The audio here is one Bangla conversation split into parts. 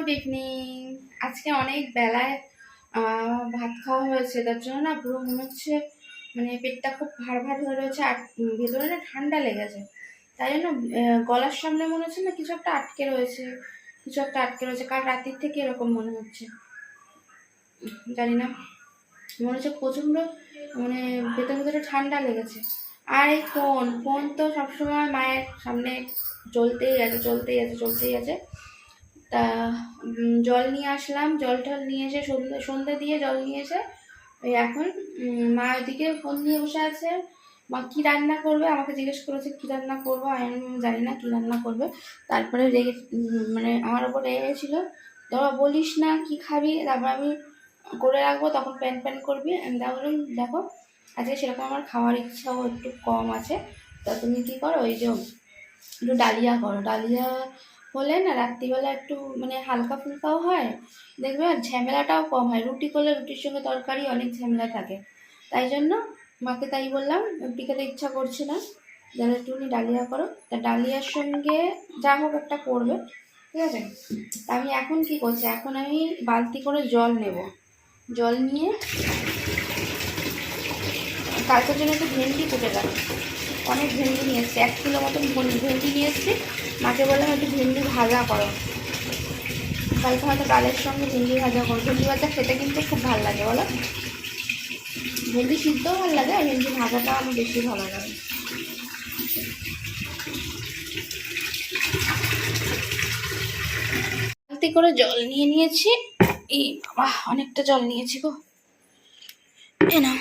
Good evening. আজকে অনেক বেলায় ভাত খাওয়া হয়েছে, তার জন্য না পুরো মনে হচ্ছে মানে পেটটা খুব ভার ভার হয়ে রয়েছে, আর ভেতরে না ঠান্ডা লেগেছে। তাই জন্য গলার সামনে মনে হচ্ছে না কিছু একটা আটকে রয়েছে, কিছু একটা আটকে রয়েছে। কাল রাতের থেকে এরকম মনে হচ্ছে, জানি না, মনে হচ্ছে প্রচণ্ড মানে ভেতরে ঠান্ডা লেগেছে। আর এই ফোন তো সবসময় মায়ের সামনে চলতেই আছে চলতেই আছে চলতেই আছে। তা জল নিয়ে আসলাম, জল টল নিয়ে এসে সন্ধ্যে দিয়ে জল নিয়ে এসে ওই এখন মা ওইদিকে ফোন নিয়ে বসে আছে। মা কী রান্না করবে আমাকে জিজ্ঞেস করেছে, কী রান্না করবো, আমি জানি না কী রান্না করবে। তারপরে রেগে মানে আমার ওপর রেগেছিল, ধরো বলিস না কি খাবি, তারপর আমি করে রাখবো, তখন প্যান প্যান করবি। আমি বললাম দেখো আজকে সেরকম আমার খাওয়ার ইচ্ছাও একটু কম আছে, তা তুমি কী করো, ওই যে একটু ডালিয়া করো, ডালিয়া হলে না রাত্রিবেলা একটু মানে হালকা ফুলকাও হয়, দেখবে আর ঝামেলাটাও কম হয়। রুটি করলে রুটির সঙ্গে তরকারি অনেক ঝামেলা থাকে, তাই জন্য মাকে তাই বললাম রুটি খেতে ইচ্ছা করছে না, যেন একটুখানি ডালিয়া করো। তা ডালিয়ার সঙ্গে যা হোক একটা করবে, ঠিক আছে। তা আমি এখন কি করছি, এখন আমি বালতি করে জল নেব, জল নিয়ে কালকের জন্য একটু ভেন্ডি কুটে রাখি। অনেক ভেন্ডি নিয়ে এসছি, 1 কিলো মতন ভেন্ডি নিয়ে এসছি। মাকে বললাম একটু ভেন্ডি ভাজা করো, কালকে হয়তো ডালের সঙ্গে ভেন্ডি ভাজা করো। ভেন্ডি ভাজা খেতে কিন্তু খুব ভালো লাগে, বলো। ভেন্ডি সিদ্ধও ভালো লাগে, আর ভেন্ডি ভাজাটা আমার বেশি ভালো লাগে। বালতি করে জল নিয়ে নিয়েছি, এই বাবা অনেকটা জল নিয়েছি গো, না।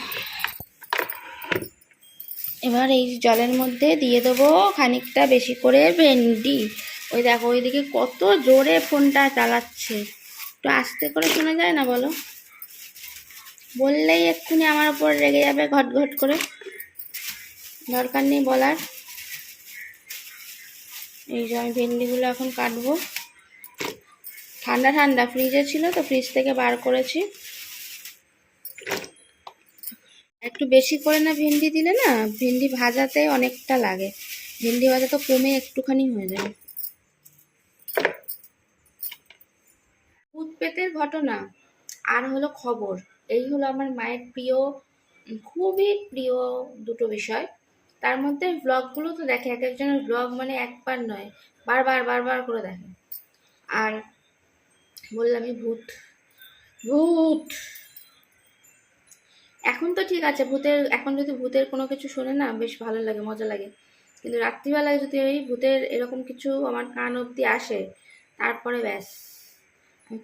এবার এই জলের মধ্যে দিয়ে দেবো খানিকটা বেশি করে ভেন্ডি। ওই দেখো ওইদিকে কত জোরে ফোনটা চালাচ্ছে, একটু আস্তে করে শোনা যায় না বলো? বললেই এক্ষুনি আমার উপর রেগে যাবে ঘট ঘট করে, দরকার নেই বলার। এই যে আমি ভেন্ডিগুলো এখন কাটবো, ঠান্ডা ঠান্ডা ফ্রিজে ছিল তো ফ্রিজ থেকে বার করেছি। একটু বেশি করে না ভেন্ডি দিলে না ভেন্ডি ভাজাতে অনেকটা লাগে, ভেন্ডি ভাজা তো কমে একটুখানি হয়ে যাবে। ভূত পেতের ঘটনা আর হলো খবর, এই হলো আমার মায়ের প্রিয়, খুবই প্রিয় দুটো বিষয়। তার মধ্যে ব্লগগুলো তো দেখে, এক একজনের ব্লগ মানে একবার নয় বারবার বারবার করে দেখে। আর বললামই ভূত ভূত, এখন তো ঠিক আছে, এখন যদি ভূতের কোনো কিছু শোনে না বেশ ভালো লাগে, মজা লাগে। কিন্তু রাত্রিবেলায় যদি ওই ভূতের এরকম কিছু আমার কান অবধি আসে, তারপরে ব্যাস আমি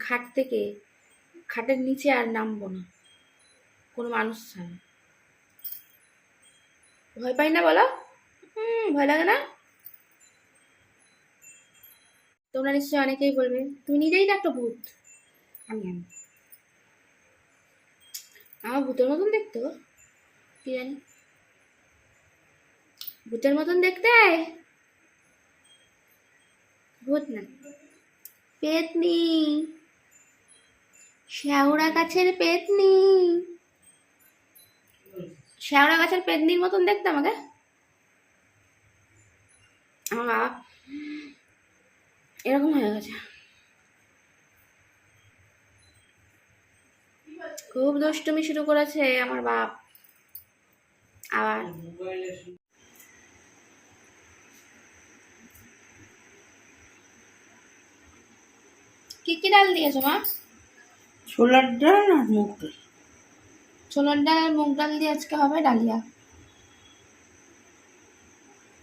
খাটের নিচে আর নামবো না, কোনো মানুষ ছাড়া। ভয় পাই না বলো? ভয় লাগে না? তোমরা নিশ্চয়ই অনেকেই বলবে তুমি নিজেই না একটা ভূত। আমি আমার ভূতের মতন দেখতে, কি জানি, ভূতের মতন দেখতে, ভূত না, পেতনি, শ্যাওড়া গাছের পেতনি, শ্যাওড়া গাছের পেতনির মতন দেখতে আমাকে। আমার বাবা এরকম হয়ে গেছে, খুব দুষ্টুমি শুরু করেছে আমার বাপ আবার। কি কি ডাল দিয়েছো মা? ছোলার ডাল আর মুগ ডাল। ছোলার ডাল আর মুগ ডাল দিয়ে আজকে হবে ডালিয়া।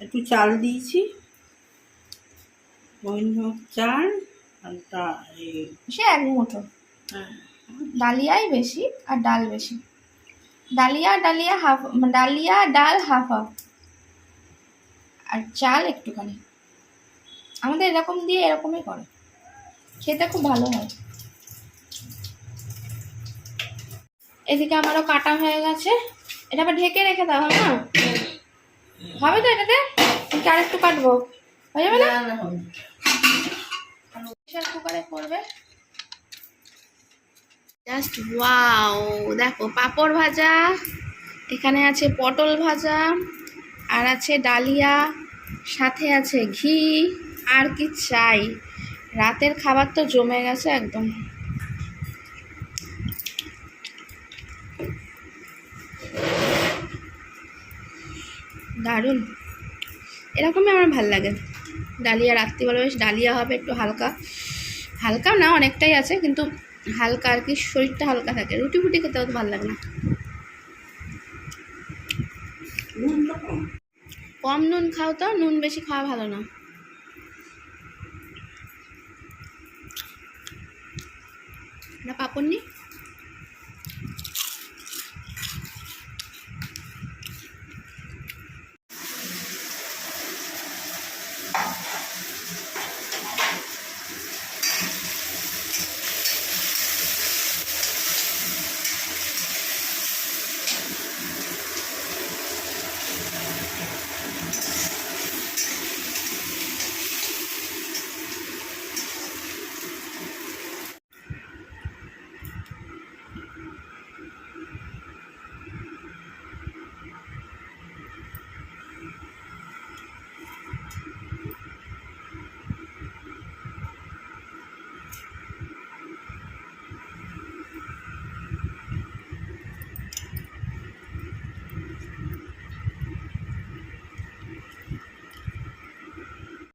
একটু চাল দিয়েছি, মহিনভোগ চাল আর সে 1 মুঠো, ডালিয়াই বেশি আর ডাল বেশি। ডালিয়া হাফ, ডালিয়া ডাল হাফ হাফ, আর চাল একটুখানি। আমাদের এরকম দিয়ে এরকমই করে, খেতে খুব ভালো হয়। এদিকে আমারও কাটা হয়ে গেছে, এটা আবার ঢেকে রেখে দাও, হবে না? হবে তো এটাতে? আর একটু কাটবো, হয়ে যাবে না? প্রেসার কুকারে করবে। জাস্ট ওয়াও, দেখো পাঁপড় ভাজা, এখানে আছে পটল ভাজা, আর আছে ডালিয়া, সাথে আছে ঘি, আর কি চাই। রাতের খাবার তো জমে গেছে একদম। দারুণ, এরকমই আমার ভাল লাগে। ডালিয়া রাত্রিবেলা বেশ ডালিয়া হবে, একটু হালকা হালকা না, অনেকটাই আছে কিন্তু হালকা আর কি, শরীরটা হালকা থাকে। রুটি ফুটি খেতে অত ভালো লাগে না। নুনটা কম। কম নুন খাও তো, নুন বেশি খাওয়া ভালো না। না পাপড় নি।